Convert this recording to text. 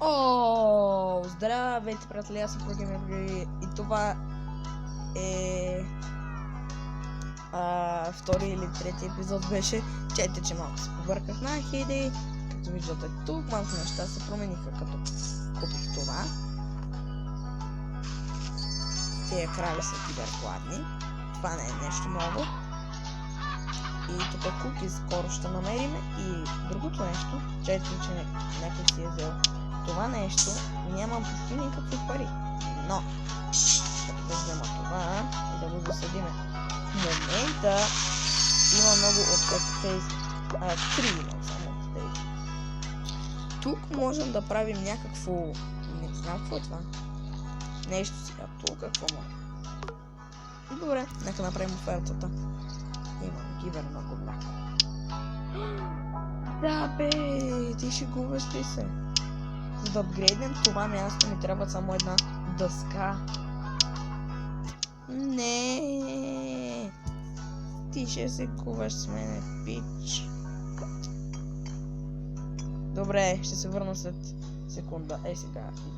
О, здравейте, приятели, аз съм Прогеймер и това е втори или трети епизод беше. Чете, че малко се побърках на Хейдей. Като виждате тук, малко неща се промениха, като купих това. Тия крави са киберкладни. Това не е нещо ново. И тук куки скоро ще намерим. И другото нещо, чете, че някой си е взел това нещо, нямам почти никакви пари, но като да взема това и да го засадиме. В момента има много от тези, 3 имам само от тези. Тук можем да правим някакво, не знам какво е това, нещо сега, тук какво може. Добре, нека направим офертата. Имам кибер много мляко. Да бе, ти шегуваш ли се? За да апгрейднем това място ми трябва само една дъска. Не, ти ще се куваш с мене, пич. Добре, ще се върна след секунда. Сега идва.